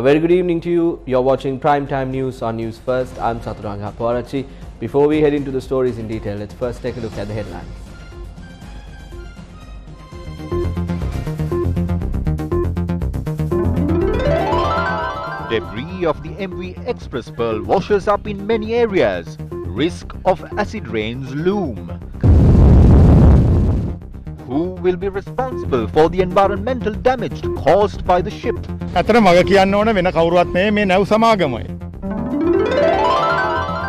very good evening to you. You're watching Primetime News on News First. I'm Saturanga Porachi. Before we head into the stories in detail, let's first take a look at the headlines. Debris of the MV Express Pearl washes up in many areas. Risk of acid rains loom. Who will be responsible for the environmental damage caused by the ship?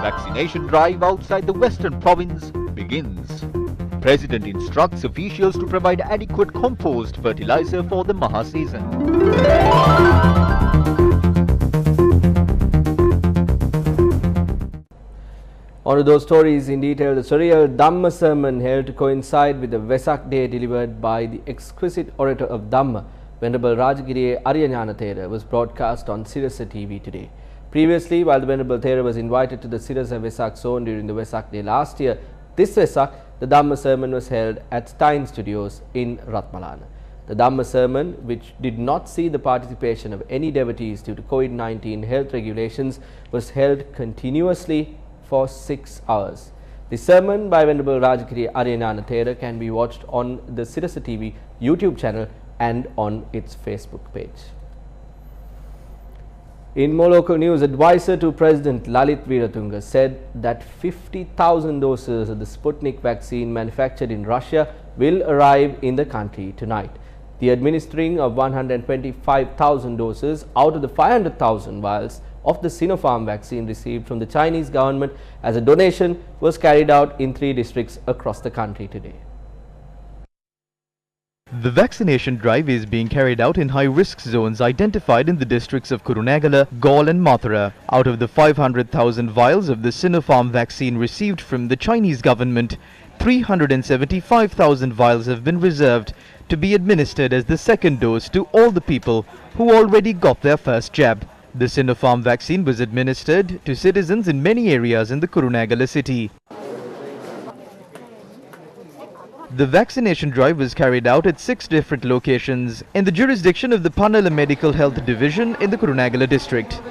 Vaccination drive outside the western province begins. President instructs officials to provide adequate compost fertilizer for the Maha season. On to those stories in detail, the surreal Dhamma sermon held to coincide with the Vesak Day delivered by the exquisite orator of Dhamma, Venerable Rajagiriya Ariyanana Thera, was broadcast on Sirasa TV today. Previously, while the Venerable Thera was invited to the Sirasa Vesak zone during the Vesak Day last year, this Vesak, the Dhamma sermon was held at Stein Studios in Ratmalana. The Dhamma sermon, which did not see the participation of any devotees due to COVID-19 health regulations, was held continuously for 6 hours. The sermon by Venerable Rajagiriya Ariyanana Thera can be watched on the Sirasa TV YouTube channel and on its Facebook page. In more local news, advisor to President Lalit Veeratunga said that 50,000 doses of the Sputnik vaccine manufactured in Russia will arrive in the country tonight. The administering of 125,000 doses out of the 500,000 vials of the Sinopharm vaccine received from the Chinese government as a donation was carried out in 3 districts across the country today. The vaccination drive is being carried out in high-risk zones identified in the districts of Kurunegala, Gaul and Mathura. Out of the 500,000 vials of the Sinopharm vaccine received from the Chinese government, 375,000 vials have been reserved to be administered as the second dose to all the people who already got their first jab. The Sinopharm vaccine was administered to citizens in many areas in the Kurunegala city. The vaccination drive was carried out at 6 different locations in the jurisdiction of the Panala Medical Health Division in the Kurunegala district.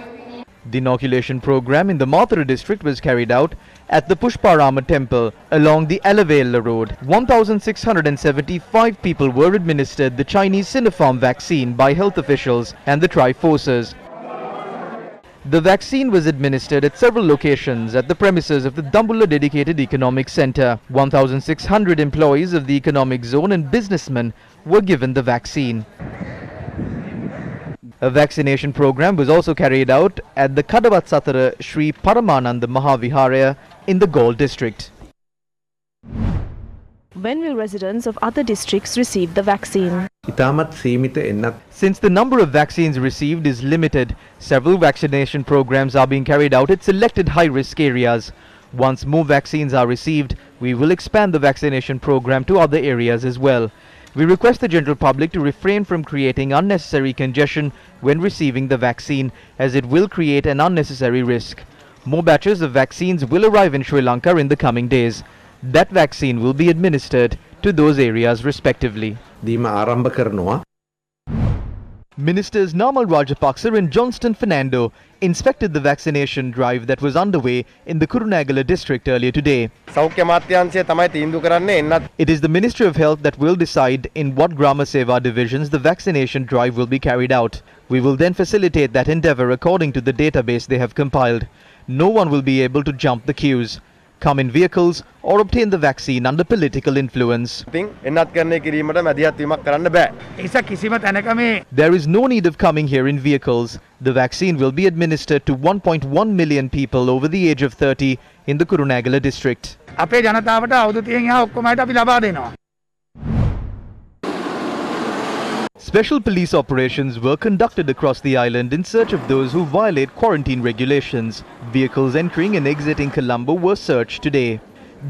The inoculation program in the Mathura district was carried out at the Pushparama temple along the Alavela road. 1,675 people were administered the Chinese Sinopharm vaccine by health officials and the Tri-Forces. The vaccine was administered at several locations at the premises of the Dambulla Dedicated Economic Centre. 1,600 employees of the economic zone and businessmen were given the vaccine. A vaccination program was also carried out at the Kadavatsatara Sri Paramananda Mahaviharaya in the Gaul district. When will residents of other districts receive the vaccine? Since the number of vaccines received is limited, several vaccination programs are being carried out at selected high-risk areas. Once more vaccines are received, we will expand the vaccination program to other areas as well. We request the general public to refrain from creating unnecessary congestion when receiving the vaccine, as it will create an unnecessary risk. More batches of vaccines will arrive in Sri Lanka in the coming days. That vaccine will be administered to those areas respectively. Ministers Namal Rajapaksa and Johnston Fernando inspected the vaccination drive that was underway in the Kurunegala district earlier today. It is the Ministry of Health that will decide in what Grama Seva divisions the vaccination drive will be carried out. We will then facilitate that endeavour according to the database they have compiled. No one will be able to jump the queues, come in vehicles or obtain the vaccine under political influence. There is no need of coming here in vehicles. The vaccine will be administered to 1.1 million people over the age of 30 in the Kurunegala district. Special police operations were conducted across the island in search of those who violate quarantine regulations. Vehicles entering and exiting Colombo were searched today.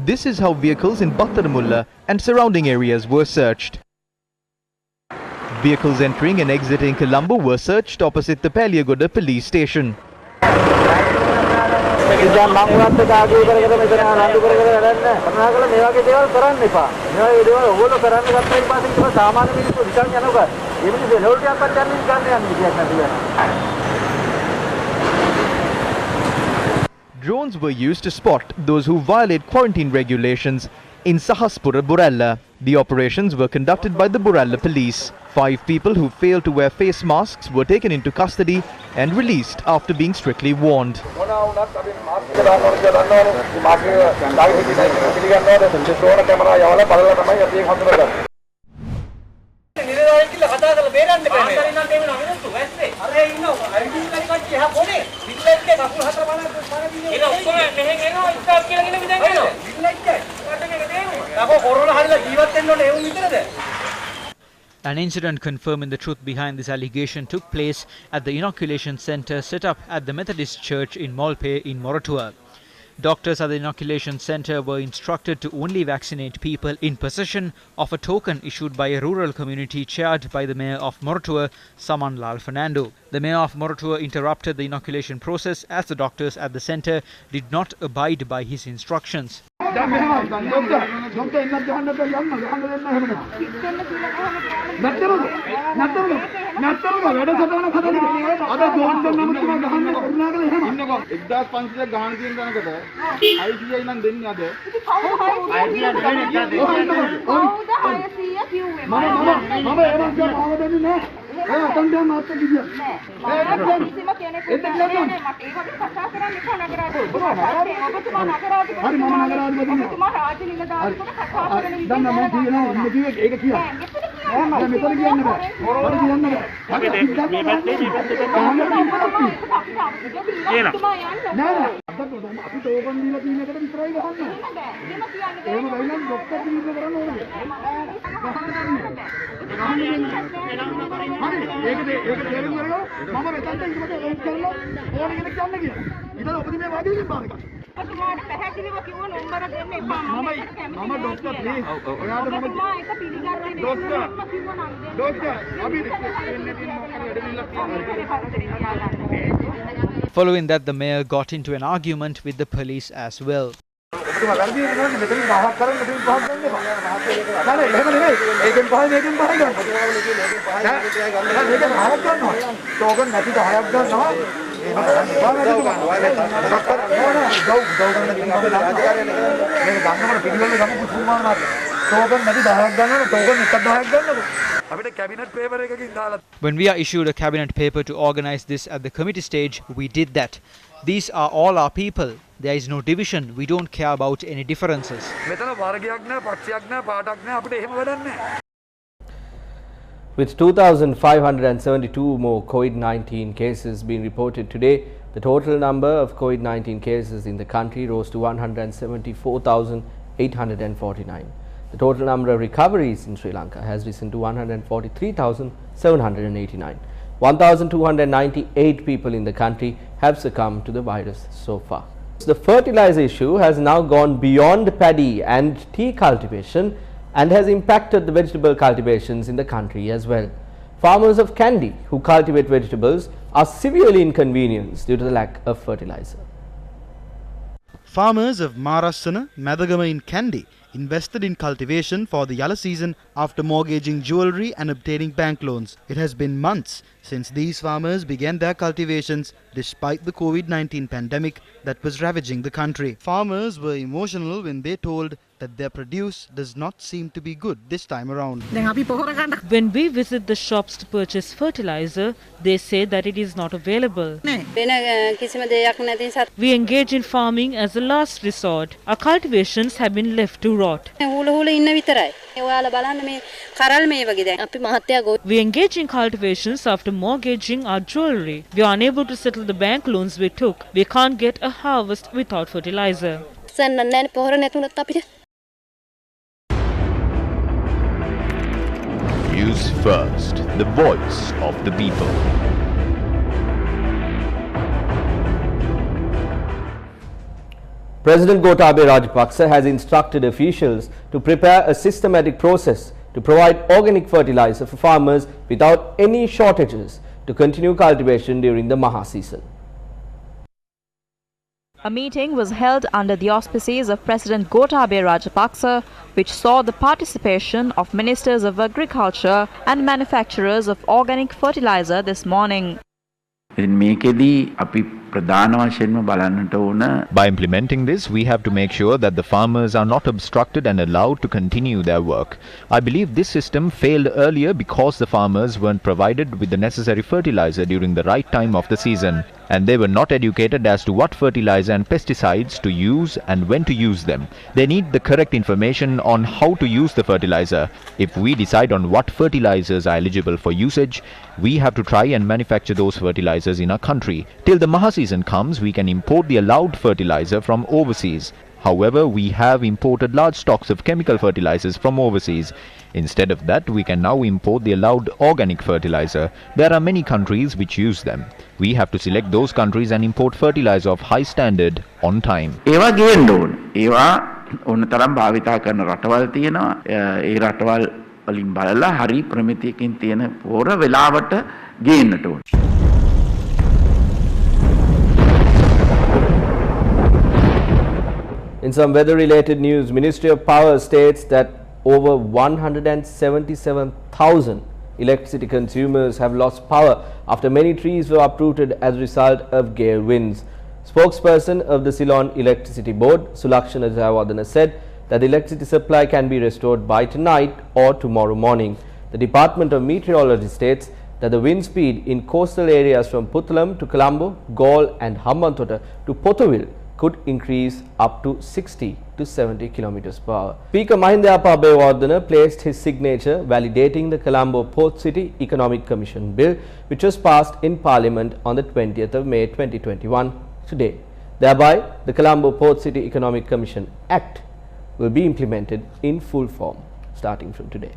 This is how vehicles in Battaramulla and surrounding areas were searched. Vehicles entering and exiting Colombo were searched opposite the Paliagoda police station. drones were used to spot those who violate quarantine regulations in Sahaspura, Buralla. The operations were conducted by the Buralla police. 5 people who failed to wear face masks were taken into custody and released after being strictly warned. An incident confirming the truth behind this allegation took place at the inoculation centre set up at the Methodist Church in Molpe in Moratuwa. Doctors at the inoculation centre were instructed to only vaccinate people in possession of a token issued by a rural community chaired by the Mayor of Moratuwa, Saman Lal Fernando. The Mayor of Moratuwa interrupted the inoculation process as the doctors at the centre did not abide by his instructions. Following that, the mayor got into an argument with the police as well. When we are issued a cabinet paper to organize this at the committee stage, we did that. These are all our people. There is no division. We don't care about any differences. With 2,572 more COVID-19 cases being reported today, the total number of COVID-19 cases in the country rose to 174,849. The total number of recoveries in Sri Lanka has risen to 143,789. 1,298 people in the country have succumbed to the virus so far. The fertilizer issue has now gone beyond paddy and tea cultivation and has impacted the vegetable cultivations in the country as well. Farmers of Kandy who cultivate vegetables are severely inconvenienced due to the lack of fertilizer. Farmers of Maharashtra, Madagama in Kandy invested in cultivation for the yellow season after mortgaging jewellery and obtaining bank loans. It has been months since these farmers began their cultivations despite the COVID-19 pandemic that was ravaging the country. Farmers were emotional when they told that their produce does not seem to be good this time around. When we visit the shops to purchase fertilizer, they say that it is not available. We engage in farming as a last resort. Our cultivations have been left to rot. We engage in cultivations after mortgaging our jewellery. We are unable to settle the bank loans we took. We can't get a harvest without fertilizer. News First, the voice of the people. President Gotabaya Rajapaksa has instructed officials to prepare a systematic process to provide organic fertilizer for farmers without any shortages to continue cultivation during the Maha season. A meeting was held under the auspices of President Gotabaya Rajapaksa, which saw the participation of Ministers of Agriculture and manufacturers of organic fertilizer this morning. මේකෙදී අපි By implementing this, we have to make sure that the farmers are not obstructed and allowed to continue their work. I believe this system failed earlier because the farmers weren't provided with the necessary fertilizer during the right time of the season, and they were not educated as to what fertilizer and pesticides to use and when to use them. They need the correct information on how to use the fertilizer. If we decide on what fertilizers are eligible for usage, we have to try and manufacture those fertilizers in our country. Till the Maha season comes, we can import the allowed fertilizer from overseas. However, we have imported large stocks of chemical fertilizers from overseas. Instead of that, we can now import the allowed organic fertilizer. There are many countries which use them. We have to select those countries and import fertilizer of high standard on time. In some weather-related news, Ministry of Power states that over 177,000 electricity consumers have lost power after many trees were uprooted as a result of gale winds. Spokesperson of the Ceylon Electricity Board, Sulakshana Jayawardena, said that the electricity supply can be restored by tonight or tomorrow morning. The Department of Meteorology states that the wind speed in coastal areas from Puttalam to Colombo, Galle and Hambantota to Potawil could increase up to 60 to 70 kilometers per hour. Speaker Mahinda Abeyewardena placed his signature validating the Colombo Port City Economic Commission Bill, which was passed in Parliament on the 20th of May 2021 today. Thereby, the Colombo Port City Economic Commission Act will be implemented in full form starting from today.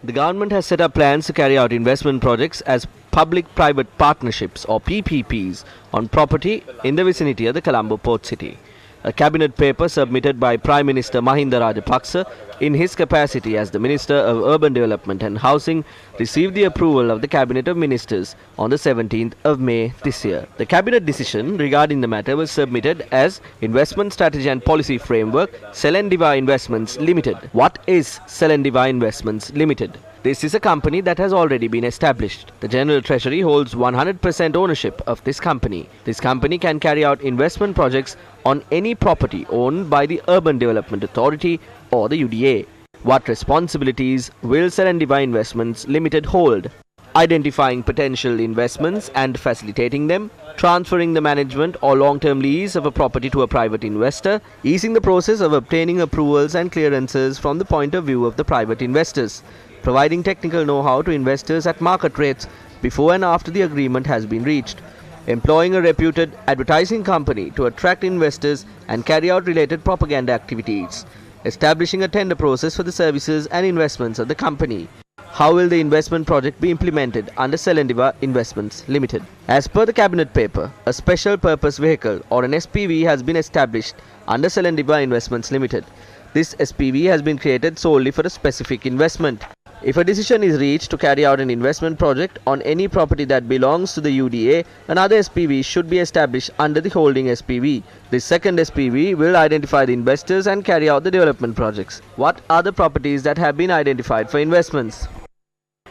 The government has set up plans to carry out investment projects as public-private partnerships or PPPs on property in the vicinity of the Colombo Port City. A cabinet paper submitted by Prime Minister Mahinda Rajapaksa in his capacity as the Minister of Urban Development and Housing received the approval of the Cabinet of Ministers on the 17th of May this year. The Cabinet decision regarding the matter was submitted as Investment Strategy and Policy Framework Selendiva Investments Limited. What is Selendiva Investments Limited? This is a company that has already been established. The General Treasury holds 100% ownership of this company. This company can carry out investment projects on any property owned by the Urban Development Authority or the UDA. What responsibilities will Selendiva Investments Limited hold? Identifying potential investments and facilitating them, transferring the management or long-term lease of a property to a private investor, easing the process of obtaining approvals and clearances from the point of view of the private investors, providing technical know-how to investors at market rates before and after the agreement has been reached, employing a reputed advertising company to attract investors and carry out related propaganda activities, establishing a tender process for the services and investments of the company. How will the investment project be implemented under Selendiva Investments Limited? As per the Cabinet paper, a special purpose vehicle or an SPV has been established under Selendiva Investments Limited. This SPV has been created solely for a specific investment. If a decision is reached to carry out an investment project on any property that belongs to the UDA, another SPV should be established under the holding SPV. This second SPV will identify the investors and carry out the development projects. What are the properties that have been identified for investments?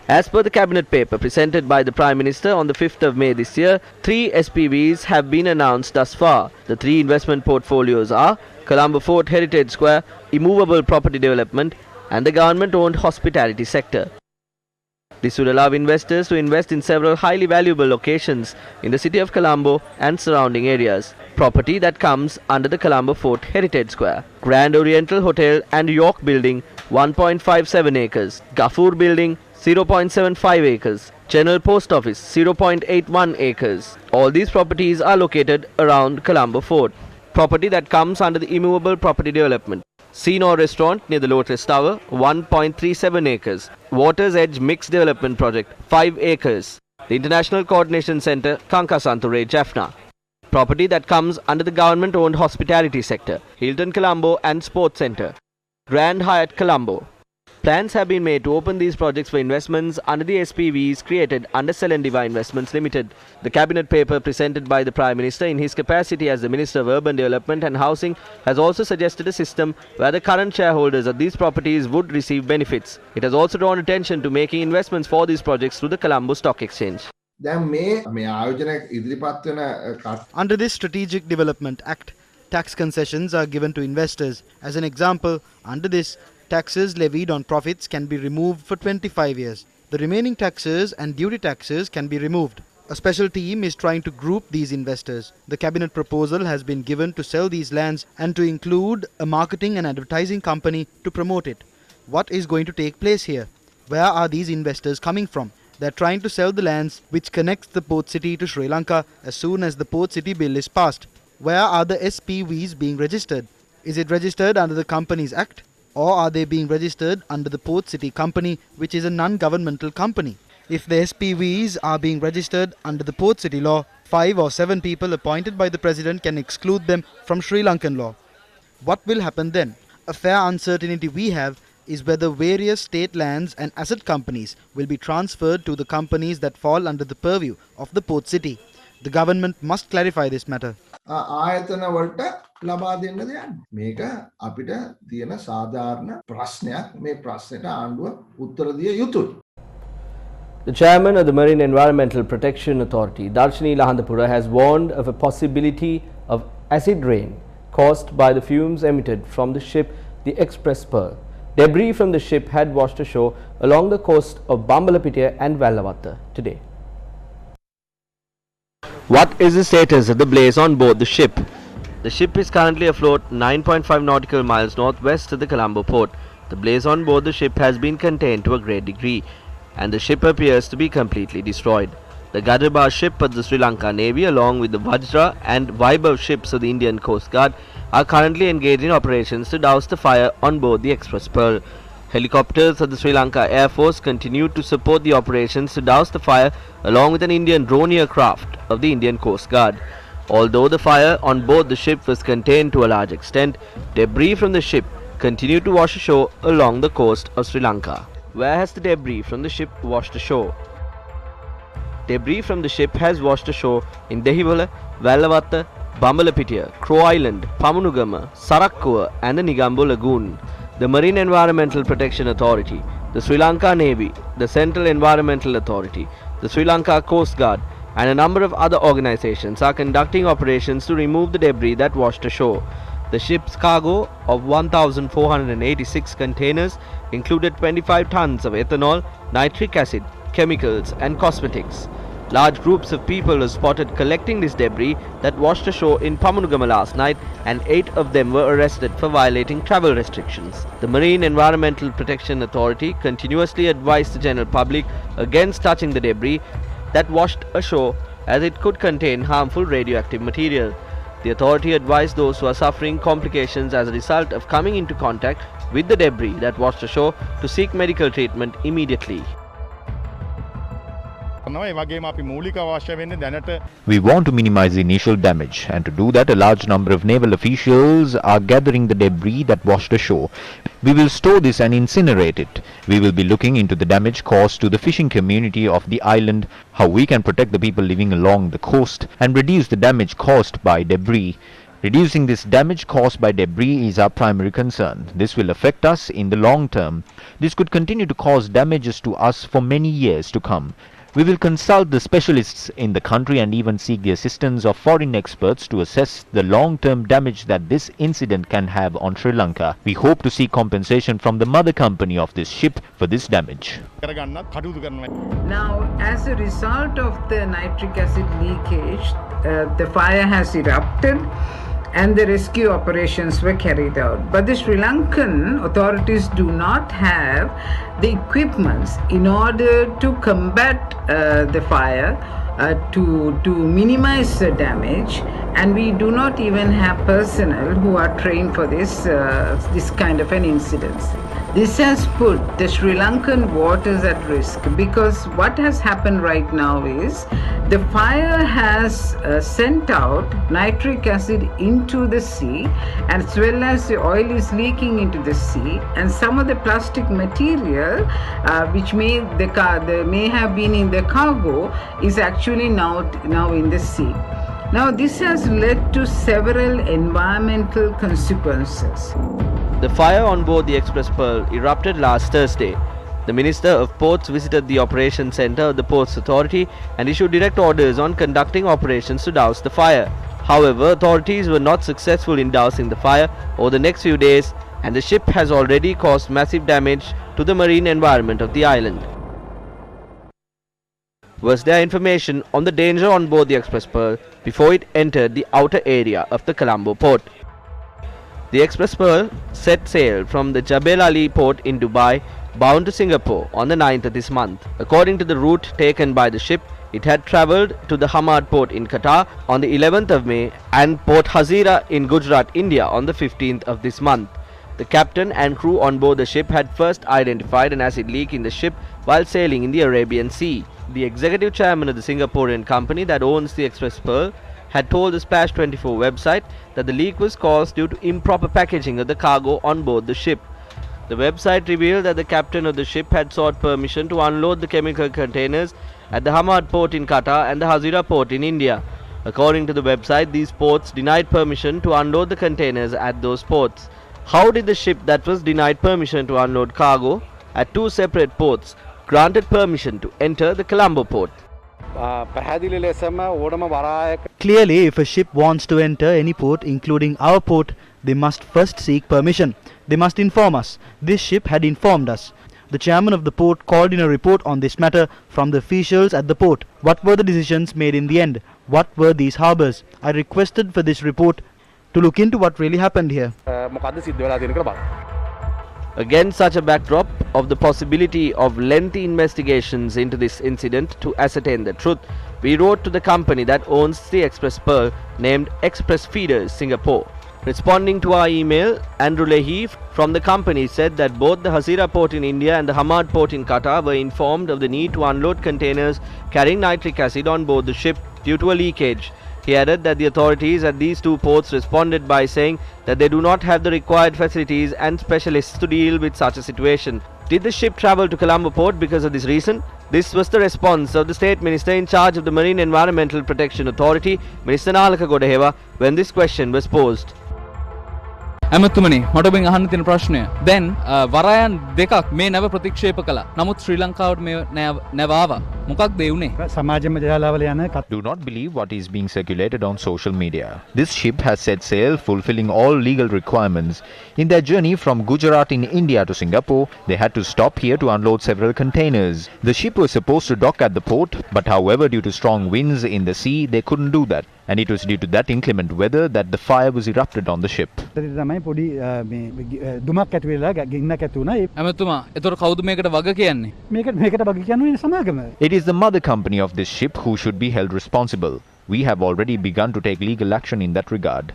As per the Cabinet paper presented by the Prime Minister on the 5th of May this year, 3 SPVs have been announced thus far. The 3 investment portfolios are Colombo Fort Heritage Square, Immovable Property Development, and the government-owned hospitality sector. This would allow investors to invest in several highly valuable locations in the city of Colombo and surrounding areas. Property that comes under the Colombo Fort Heritage Square: Grand Oriental Hotel and York Building, 1.57 acres, Gafoor Building, 0.75 acres, General Post Office, 0.81 acres. All these properties are located around Colombo Fort. Property that comes under the Immovable Property Development: Sino Restaurant near the Lotus Tower, 1.37 acres. Water's Edge Mixed Development Project, 5 acres. The International Coordination Center, Kankasanture, Jaffna. Property that comes under the government-owned hospitality sector: Hilton Colombo and Sports Center, Grand Hyatt Colombo. Plans have been made to open these projects for investments under the SPVs created under Selendiva Investments Limited. The Cabinet paper presented by the Prime Minister in his capacity as the Minister of Urban Development and Housing has also suggested a system where the current shareholders of these properties would receive benefits. It has also drawn attention to making investments for these projects through the Colombo Stock Exchange. Under this Strategic Development Act, tax concessions are given to investors. As an example, under this, taxes levied on profits can be removed for 25 years. The remaining taxes and duty taxes can be removed. A special team is trying to group these investors. The cabinet proposal has been given to sell these lands and to include a marketing and advertising company to promote it. What is going to take place here? Where are these investors coming from? They're trying to sell the lands which connects the port city to Sri Lanka as soon as the port city bill is passed. Where are the SPVs being registered? Is it registered under the Companies Act? Or are they being registered under the Port City Company, which is a non-governmental company? If the SPVs are being registered under the Port City law, 5 or 7 people appointed by the President can exclude them from Sri Lankan law. What will happen then? A fair uncertainty we have is whether various state lands and asset companies will be transferred to the companies that fall under the purview of the Port City. The government must clarify this matter. ආයතන වලට ලබා දෙන්න දෙයක්. මේක අපිට තියෙන සාධාරණ ප්‍රශ්නයක්. මේ ප්‍රශ්නෙට ආණ්ඩුව උත්තර දිය යුතුයි. The chairman of the Marine Environmental Protection Authority, Darshini Lahandapura, has warned of a possibility of acid rain caused by the fumes emitted from the ship, the Express Pearl. Debris from the ship had washed ashore along the coast of Bambalapitiya and Vallavatta today. What is the status of the blaze on board the ship? The ship is currently afloat 9.5 nautical miles northwest of the Colombo port. The blaze on board the ship has been contained to a great degree, and the ship appears to be completely destroyed. The Gadaba ship of the Sri Lanka Navy, along with the Vajra and Vaibhav ships of the Indian Coast Guard, are currently engaged in operations to douse the fire on board the Express Pearl. Helicopters of the Sri Lanka Air Force continue to support the operations to douse the fire along with an Indian drone aircraft of the Indian Coast Guard. Although the fire on board the ship was contained to a large extent, debris from the ship continued to wash ashore along the coast of Sri Lanka. Where has the debris from the ship washed ashore? Debris from the ship has washed ashore in Dehiwala, Vallavatta, Bambalapitiya, Crow Island, Pamunugama, Sarakkuwa and the Nigambo Lagoon. The Marine Environmental Protection Authority, the Sri Lanka Navy, the Central Environmental Authority, the Sri Lanka Coast Guard and a number of other organizations are conducting operations to remove the debris that washed ashore. The ship's cargo of 1,486 containers included 25 tons of ethanol, nitric acid, chemicals and cosmetics. Large groups of people were spotted collecting this debris that washed ashore in Pamunugama last night, and 8 of them were arrested for violating travel restrictions. The Marine Environmental Protection Authority continuously advised the general public against touching the debris that washed ashore as it could contain harmful radioactive material. The authority advised those who are suffering complications as a result of coming into contact with the debris that washed ashore to seek medical treatment immediately. We want to minimize the initial damage, and to do that a large number of naval officials are gathering the debris that washed ashore. We will store this and incinerate it. We will be looking into the damage caused to the fishing community of the island, how we can protect the people living along the coast and reduce the damage caused by debris. Reducing this damage caused by debris is our primary concern. This will affect us in the long term. This could continue to cause damages to us for many years to come. We will consult the specialists in the country and even seek the assistance of foreign experts to assess the long-term damage that this incident can have on Sri Lanka. We hope to seek compensation from the mother company of this ship for this damage. Now, as a result of the nitric acid leakage, the fire has erupted and the rescue operations were carried out. But the Sri Lankan authorities do not have the equipments in order to combat the fire, to minimize the damage, and we do not even have personnel who are trained for this kind of an incident. This has put the Sri Lankan waters at risk, because what has happened right now is the fire has sent out nitric acid into the sea, as well as the oil is leaking into the sea, and some of the plastic material which may have been in the cargo is actually now in the sea. Now this has led to several environmental consequences. The fire on board the Express Pearl erupted last Thursday. The Minister of Ports visited the operation centre of the Ports Authority and issued direct orders on conducting operations to douse the fire. However, authorities were not successful in dousing the fire over the next few days, and the ship has already caused massive damage to the marine environment of the island. Was there information on the danger on board the Express Pearl before it entered the outer area of the Colombo port? The Express Pearl set sail from the Jebel Ali port in Dubai, bound to Singapore on the 9th of this month. According to the route taken by the ship, it had travelled to the Hamad port in Qatar on the 11th of May and Port Hazira in Gujarat, India on the 15th of this month. The captain and crew on board the ship had first identified an acid leak in the ship while sailing in the Arabian Sea. The executive chairman of the Singaporean company that owns the Express Pearl had told the Splash 24 website that the leak was caused due to improper packaging of the cargo on board the ship. The website revealed that the captain of the ship had sought permission to unload the chemical containers at the Hamad port in Qatar and the Hazira port in India. According to the website, these ports denied permission to unload the containers at those ports. How did the ship that was denied permission to unload cargo at two separate ports granted permission to enter the Colombo port? Clearly, if a ship wants to enter any port, including our port, they must first seek permission. They must inform us. This ship had informed us. The chairman of the port called in a report on this matter from the officials at the port. What were the decisions made in the end? What were these harbours? I requested for this report to look into what really happened here. Against such a backdrop of the possibility of lengthy investigations into this incident to ascertain the truth, we wrote to the company that owns the Express Pearl named Express Feeders Singapore. Responding to our email, Andrew Leahy from the company said that both the Hazira port in India and the Hamad port in Qatar were informed of the need to unload containers carrying nitric acid on board the ship due to a leakage. He added that the authorities at these two ports responded by saying that they do not have the required facilities and specialists to deal with such a situation. Did the ship travel to Colombo port because of this reason? This was the response of the State Minister in charge of the Marine Environmental Protection Authority, Minister Nalaka Godahewa, when this question was posed. ඇමතුමනි මට ඔබෙන් අහන්න තියෙන ප්‍රශ්නය දැන් වරායන් දෙකක් මේ නැව ප්‍රතික්ෂේප කළා. නමුත් ශ්‍රී ලංකාවට මේ නැව ආවා. මොකක්ද ඒ උනේ? සමාජ මධ්‍යලාවල යන Do not believe what is being circulated on social media. This ship has set sail fulfilling all legal requirements. In their journey from Gujarat in India to Singapore, they had to stop here to unload several containers. The ship was supposed to dock at the port, but however due to strong winds in the sea, they couldn't do that. And it was due to that inclement weather that the fire was erupted on the ship. ඇමතුමා ඒතර කවුද මේකට වග කියන්නේ? මේකට වග කියන්නේ සමාගම. It is the mother company of this ship who should be held responsible. We have already begun to take legal action in that regard.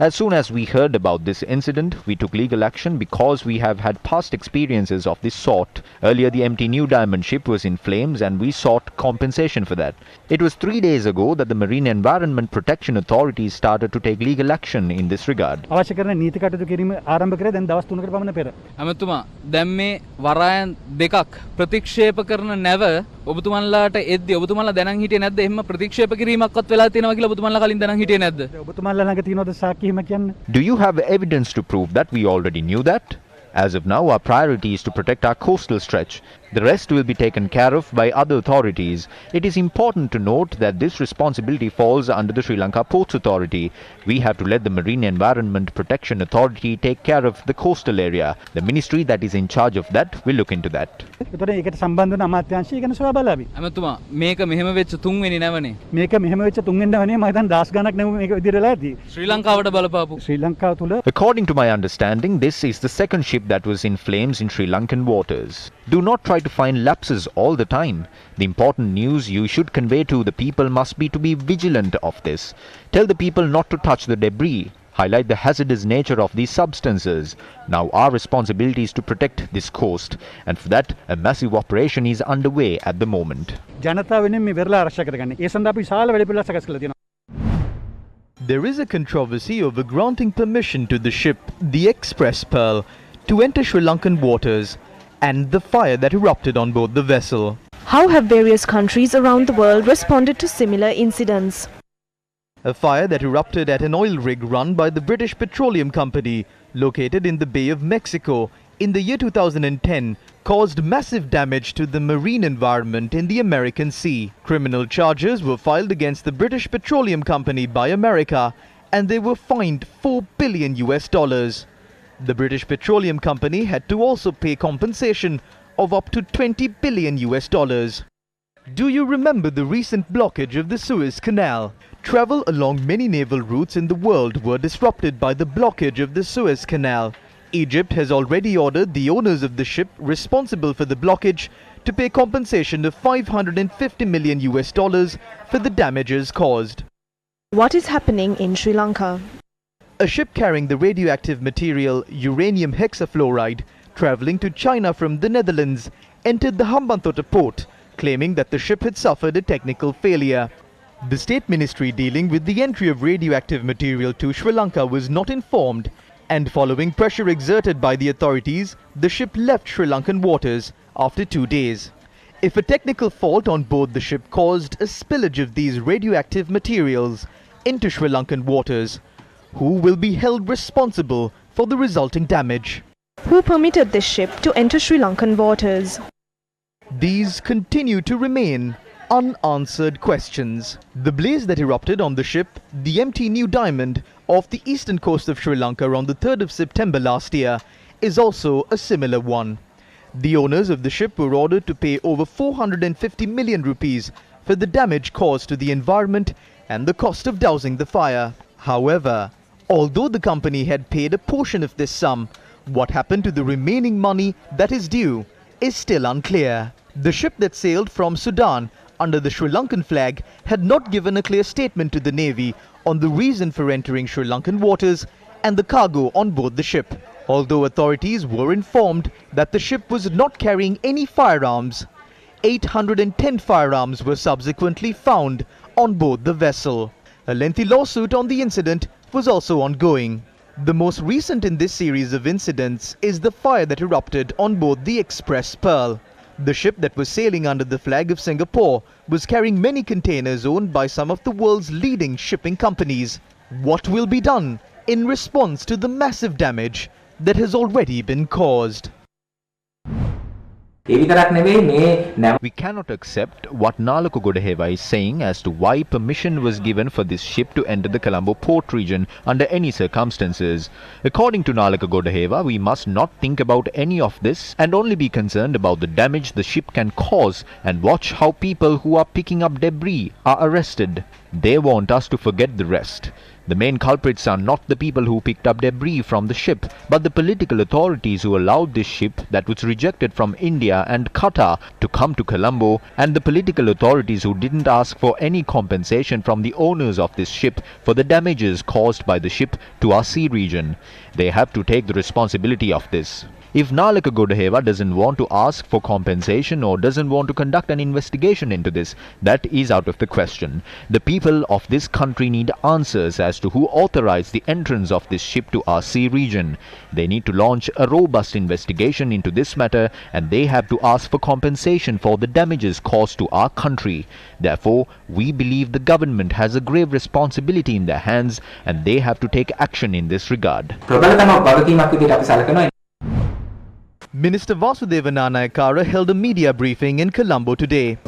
As soon as we heard about this incident, we took legal action because we have had past experiences of this sort. Earlier, the empty New Diamond ship was in flames and we sought compensation for that. It was 3 days ago that the Marine Environment Protection Authorities started to take legal action in this regard. අවශ්‍ය කරන නීති කටයුතු කිරීම ආරම්භ කරේ දැන් දවස් 3කට පමණ පෙර. ඇමතුමා දැන් මේ වරායන් දෙකක් ප්‍රතික්ෂේප කරන නැව ඔබතුමන්ලාට එද්දි ඔබතුමන්ලා දැනන් හිටියේ නැද්ද? එහෙම ප්‍රතික්ෂේප කිරීමක්වත් වෙලා තියෙනවා කියලා ඔබතුමන්ලා කලින් දැනන් හිටියේ නැද්ද? ඔබතුමන්ලා ළඟ තියෙනවද සාක්ෂි හිම කියන්න? Do you have evidence to prove that we already knew that? As of now, our priority is to protect our coastal stretch. The rest will be taken care of by other authorities. It is important to note that this responsibility falls under the Sri Lanka Ports Authority. We have to let the Marine Environment Protection Authority take care of the coastal area. The ministry that is in charge of that will look into that. ඒකට ඒකට සම්බන්ධ වන අමාත්‍යාංශය ගැන සොයා බලાવી. ඇමතුමා මේක මෙහෙම වෙච්ච තුන්වෙනි නැවනේ. මේක මෙහෙම වෙච්ච තුන්වෙනි නැවනේ මම හිතන්නේ 10 ගණක් නැව මේක විදිහට වෙලා ඇති. ශ්‍රී ලංකාවට බලපාපු. ශ්‍රී ලංකාව තුල According to my understanding, this is the second ship that was in flames in Sri Lankan waters. Do not try to find lapses all the time. The important news you should convey to the people must be to be vigilant of this. Tell the people not to touch the debris. Highlight the hazardous nature of these substances. Now our responsibility is to protect this coast, and for that a massive operation is underway at the moment. ජනතාව වෙනුවෙන් මේ වෙරළ ආරක්ෂා කරගන්න. ඒ සඳහා අපි විශාල වැඩපිළිවෙළක් සකස් කළා තියෙනවා. There is a controversy over granting permission to the ship, the Express Pearl, to enter Sri Lankan waters, and the fire that erupted on board the vessel. How have various countries around the world responded to similar incidents? A fire that erupted at an oil rig run by the British Petroleum Company, located in the Bay of Mexico, in the year 2010 caused massive damage to the marine environment in the American Sea. Criminal charges were filed against the British Petroleum Company by America, and they were fined $4 billion. The British Petroleum Company had to also pay compensation of up to $20 billion. Do you remember the recent blockage of the Suez Canal? Travel along many naval routes in the world were disrupted by the blockage of the Suez Canal. Egypt has already ordered the owners of the ship responsible for the blockage to pay compensation of $550 million for the damages caused. What is happening in Sri Lanka? A ship carrying the radioactive material uranium hexafluoride travelling to China from the Netherlands entered the Hambantota port, claiming that the ship had suffered a technical failure. The state ministry dealing with the entry of radioactive material to Sri Lanka was not informed, and following pressure exerted by the authorities, the ship left Sri Lankan waters after 2 days. If a technical fault on board the ship caused a spillage of these radioactive materials into Sri Lankan waters, who will be held responsible for the resulting damage? Who permitted this ship to enter Sri Lankan waters? These continue to remain unanswered questions. The blaze that erupted on the ship, the MT New Diamond, off the eastern coast of Sri Lanka on the 3rd of September last year, is also a similar one. The owners of the ship were ordered to pay over 450 million rupees for the damage caused to the environment and the cost of dousing the fire. However, although the company had paid a portion of this sum, what happened to the remaining money that is due is still unclear. The ship that sailed from Sudan under the Sri Lankan flag had not given a clear statement to the Navy on the reason for entering Sri Lankan waters and the cargo on board the ship. Although authorities were informed that the ship was not carrying any firearms, 810 firearms were subsequently found on board the vessel. A lengthy lawsuit on the incident was also ongoing. The most recent in this series of incidents is the fire that erupted on board the Express Pearl. The ship that was sailing under the flag of Singapore was carrying many containers owned by some of the world's leading shipping companies. What will be done in response to the massive damage that has already been caused? We cannot accept what Nalaka Godaheva is saying as to why permission was given for this ship to enter the Colombo port region under any circumstances. According to Nalaka Godaheva, we must not think about any of this and only be concerned about the damage the ship can cause and watch how people who are picking up debris are arrested. They want us to forget the rest. The main culprits are not the people who picked up debris from the ship, but the political authorities who allowed this ship that was rejected from India and Qatar to come to Colombo, and the political authorities who didn't ask for any compensation from the owners of this ship for the damages caused by the ship to our sea region. They have to take the responsibility of this. If Nalaka Godaheva doesn't want to ask for compensation or doesn't want to conduct an investigation into this, that is out of the question. The people of this country need answers as to who authorized the entrance of this ship to our sea region. They need to launch a robust investigation into this matter, and they have to ask for compensation for the damages caused to our country. Therefore, we believe the government has a grave responsibility in their hands, and they have to take action in this regard. Minister Vasudeva Nanayakara held a media briefing in Colombo today.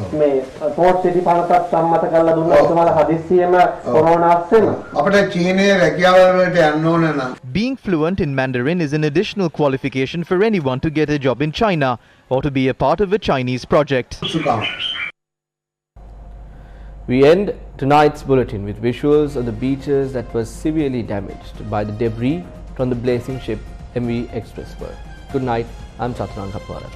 Being fluent in Mandarin is an additional qualification for anyone to get a job in China or to be a part of a Chinese project. We end tonight's bulletin with visuals of the beaches that were severely damaged by the debris from the blazing ship MV Express Pearl. Good night. I'm Satran Kapwarat.